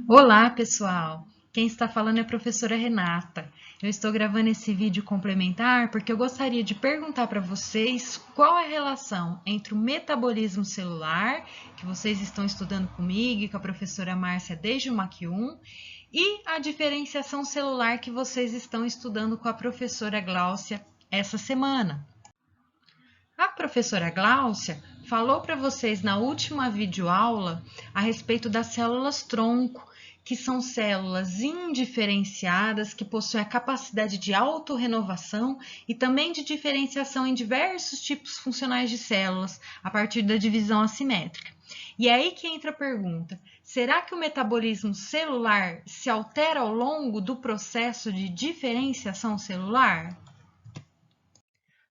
Olá, pessoal! Quem está falando é a professora Renata. Eu estou gravando esse vídeo complementar porque eu gostaria de perguntar para vocês qual é a relação entre o metabolismo celular, que vocês estão estudando comigo e com a professora Márcia desde o MAC 1, e a diferenciação celular que vocês estão estudando com a professora Gláucia essa semana. A professora Gláucia falou para vocês na última videoaula a respeito das células-tronco, que são células indiferenciadas que possuem a capacidade de autorrenovação e também de diferenciação em diversos tipos funcionais de células a partir da divisão assimétrica. E é aí que entra a pergunta: será que o metabolismo celular se altera ao longo do processo de diferenciação celular?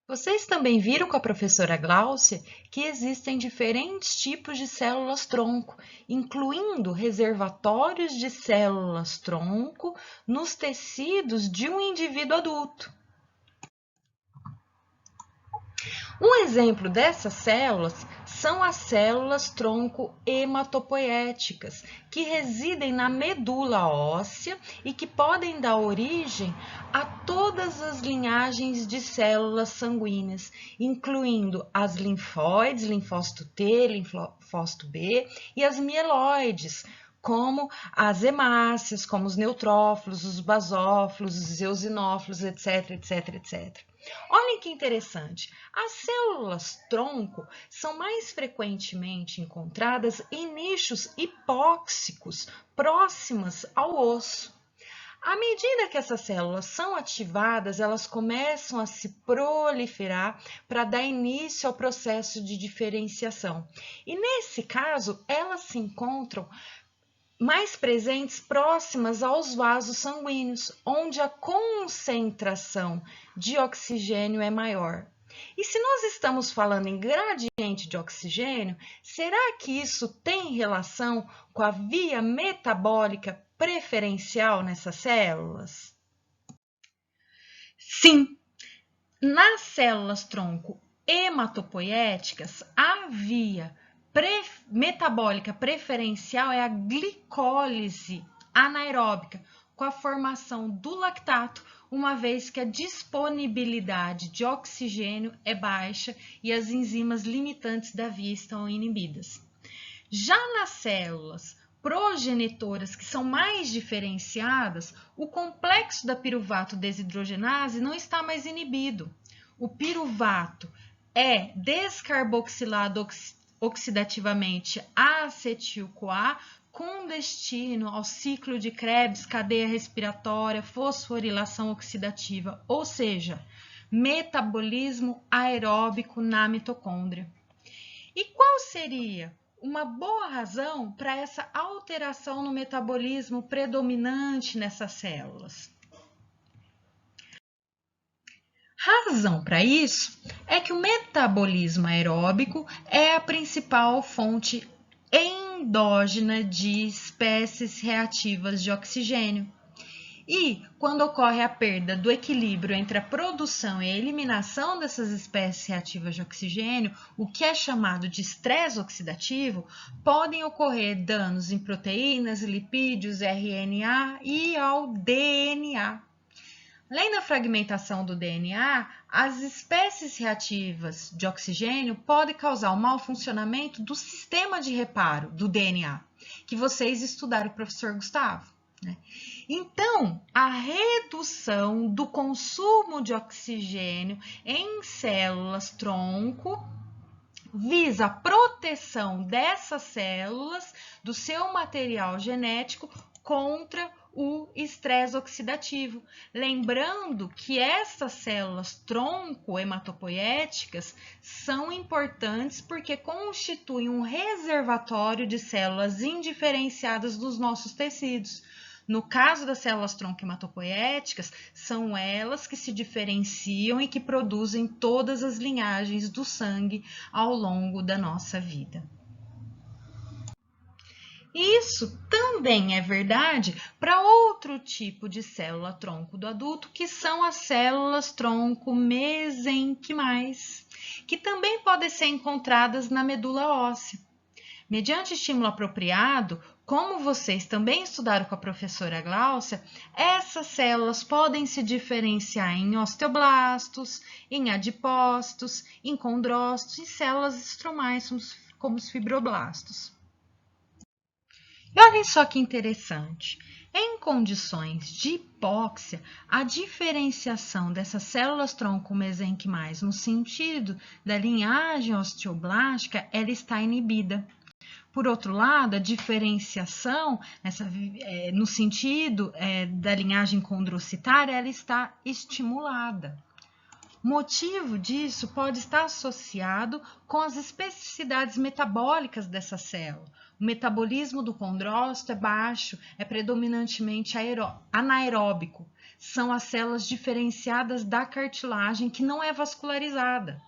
Vocês também viram com a professora Gláucia que existem diferentes tipos de células-tronco, incluindo reservatórios de células-tronco nos tecidos de um indivíduo adulto. Um exemplo dessas células são as células-tronco hematopoéticas, que residem na medula óssea e que podem dar origem a todas as linhagens de células sanguíneas, incluindo as linfóides, linfócito T, linfócito B e as mieloides, como as hemácias, como os neutrófilos, os basófilos, os eosinófilos, etc, etc, etc. Olhem que interessante, as células-tronco são mais frequentemente encontradas em nichos hipóxicos próximas ao osso. À medida que essas células são ativadas, elas começam a se proliferar para dar início ao processo de diferenciação. E nesse caso, elas se encontram mais presentes próximas aos vasos sanguíneos, onde a concentração de oxigênio é maior. E se nós estamos falando em gradiente de oxigênio, será que isso tem relação com a via metabólica preferencial nessas células? Sim, nas células-tronco hematopoéticas, a via metabólica preferencial é a glicólise anaeróbica, com a formação do lactato, uma vez que a disponibilidade de oxigênio é baixa e as enzimas limitantes da via estão inibidas. Já nas células progenitoras, que são mais diferenciadas, o complexo da piruvato desidrogenase não está mais inibido. O piruvato é descarboxilado oxidativamente a acetil-CoA com destino ao ciclo de Krebs, cadeia respiratória, fosforilação oxidativa, ou seja, metabolismo aeróbico na mitocôndria. E qual seria uma boa razão para essa alteração no metabolismo predominante nessas células? Razão para isso é que o metabolismo aeróbico é a principal fonte endógena de espécies reativas de oxigênio. E quando ocorre a perda do equilíbrio entre a produção e a eliminação dessas espécies reativas de oxigênio, o que é chamado de estresse oxidativo, podem ocorrer danos em proteínas, lipídios, RNA e ao DNA. Além da fragmentação do DNA, as espécies reativas de oxigênio podem causar o mau funcionamento do sistema de reparo do DNA, que vocês estudaram, professor Gustavo, né? Então, a redução do consumo de oxigênio em células-tronco visa a proteção dessas células, do seu material genético, contra o estresse oxidativo. Lembrando que essas células tronco hematopoéticas são importantes porque constituem um reservatório de células indiferenciadas dos nossos tecidos. No caso das células tronco hematopoéticas, são elas que se diferenciam e que produzem todas as linhagens do sangue ao longo da nossa vida. Isso também é verdade para outro tipo de célula-tronco do adulto, que são as células-tronco mesenquimais, que também podem ser encontradas na medula óssea. Mediante estímulo apropriado, Como vocês também estudaram com a professora Gláucia, essas células podem se diferenciar em osteoblastos, em adipócitos, em condrócitos e células estromais, como os fibroblastos. E olhem só que interessante. Em condições de hipóxia, a diferenciação dessas células-tronco mesenquimais no sentido da linhagem osteoblástica, ela está inibida. Por outro lado, a diferenciação no sentido da linhagem condrocitária, ela está estimulada. O motivo disso pode estar associado com as especificidades metabólicas dessa célula. O metabolismo do condrócito é baixo, é predominantemente anaeróbico. São as células diferenciadas da cartilagem que não é vascularizada.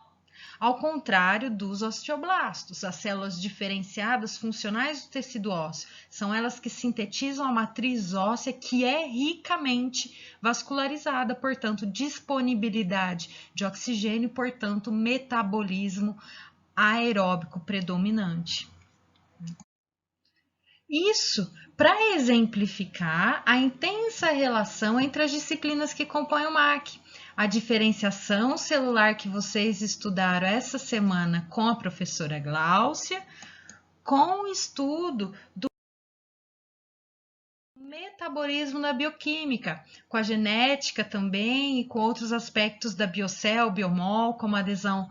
Ao contrário dos osteoblastos, as células diferenciadas funcionais do tecido ósseo são elas que sintetizam a matriz óssea que é ricamente vascularizada, portanto, disponibilidade de oxigênio, portanto, metabolismo aeróbico predominante. Isso para exemplificar a intensa relação entre as disciplinas que compõem o MAC. A diferenciação celular que vocês estudaram essa semana com a professora Gláucia, com o estudo do metabolismo na bioquímica, com a genética também e com outros aspectos da biocel, biomol, como a adesão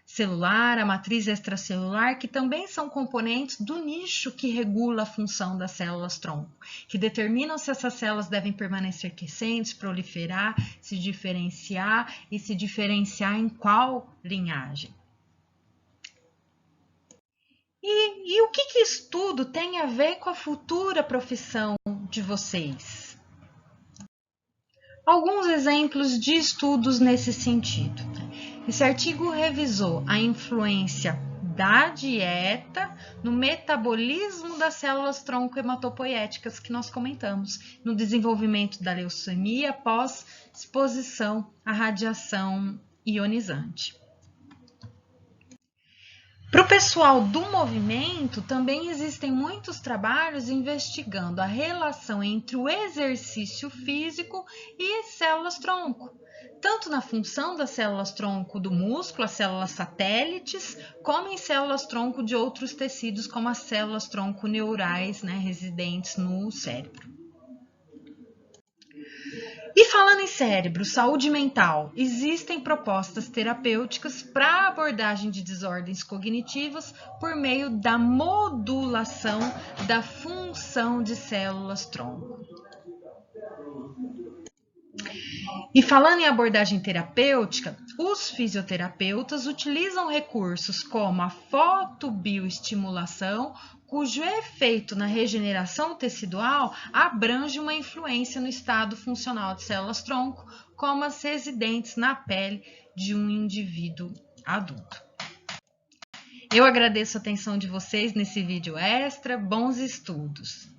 celular, a matriz extracelular, que também são componentes do nicho que regula a função das células-tronco, que determinam se essas células devem permanecer quiescentes, proliferar, se diferenciar e se diferenciar em qual linhagem. E o que isso tudo tem a ver com a futura profissão de vocês? Alguns exemplos de estudos nesse sentido. Esse artigo revisou a influência da dieta no metabolismo das células-tronco hematopoéticas que nós comentamos, no desenvolvimento da leucemia após exposição à radiação ionizante. Para o pessoal do movimento, também existem muitos trabalhos investigando a relação entre o exercício físico e células-tronco, tanto na função das células-tronco do músculo, as células satélites, como em células-tronco de outros tecidos, como as células-tronco neurais, residentes no cérebro. E falando em cérebro, saúde mental, existem propostas terapêuticas para abordagem de desordens cognitivas por meio da modulação da função de células-tronco. E falando em abordagem terapêutica, os fisioterapeutas utilizam recursos como a fotobioestimulação, cujo efeito na regeneração tecidual abrange uma influência no estado funcional de células-tronco, como as residentes na pele de um indivíduo adulto. Eu agradeço a atenção de vocês nesse vídeo extra. Bons estudos!